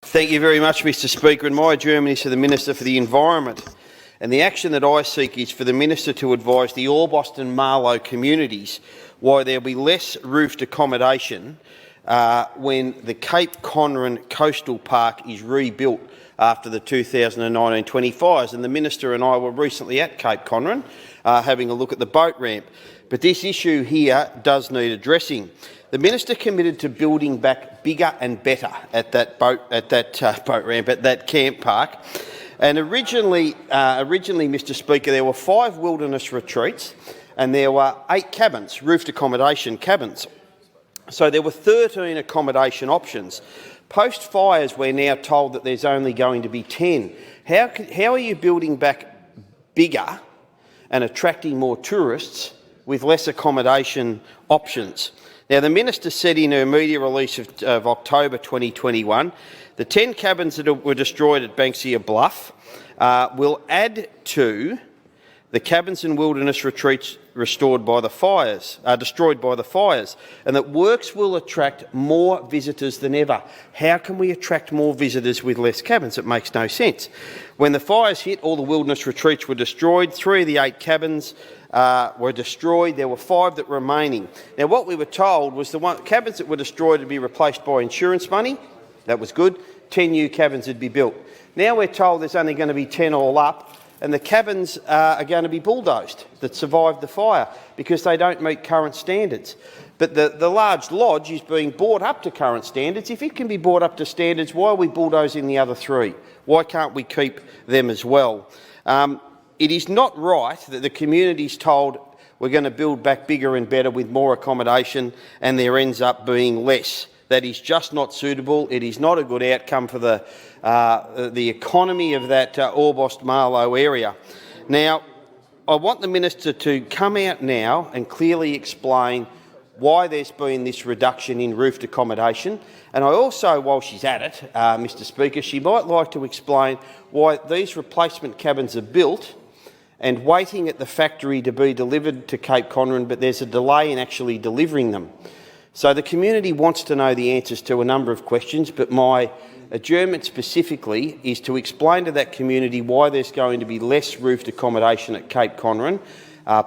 Thank you very much, Mr Speaker. And my adjournment is to the Minister for the Environment. And the action that I seek is for the Minister to advise the Orbost and Marlow communities why there will be less roofed accommodation when the Cape Conran Coastal Park is rebuilt after the 2019-20 fires. And the Minister and I were recently at Cape Conran having a look at the boat ramp. But this issue here does need addressing. The Minister committed to building back bigger and better at that boat ramp, at that camp park. And originally, Mr Speaker, there were 5 wilderness retreats and there were 8 cabins, roofed accommodation cabins. So there were 13 accommodation options. Post-fires, we're now told that there's only going to be 10. How are you building back bigger and attracting more tourists with less accommodation options? Now, the Minister said in her media release of October 2021, the 10 cabins that were destroyed at Banksia Bluff will add to the cabins and wilderness retreats destroyed by the fires, and that works will attract more visitors than ever. How can we attract more visitors with less cabins? It makes no sense. When the fires hit, all the wilderness retreats were destroyed. 3 of the 8 cabins were destroyed. There were 5 that were remaining. Now, what we were told was the cabins that were destroyed would be replaced by insurance money. That was good. 10 new cabins would be built. Now we're told there's only going to be 10 all up, and the cabins are going to be bulldozed that survived the fire because they don't meet current standards. But the large lodge is being brought up to current standards. If it can be brought up to standards, why are we bulldozing the other 3? Why can't we keep them as well? It is not right that the community's told we're going to build back bigger and better with more accommodation and there ends up being less. That is just not suitable. It is not a good outcome for the economy of that Orbost Marlow area. Now, I want the Minister to come out now and clearly explain why there's been this reduction in roofed accommodation. And I also, while she's at it, Mr Speaker, she might like to explain why these replacement cabins are built and waiting at the factory to be delivered to Cape Conran, but there's a delay in actually delivering them. So the community wants to know the answers to a number of questions, but my adjournment specifically is to explain to that community why there's going to be less roofed accommodation at Cape Conran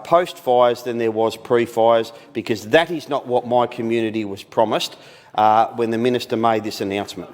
post-fires than there was pre-fires, because that is not what my community was promised when the Minister made this announcement.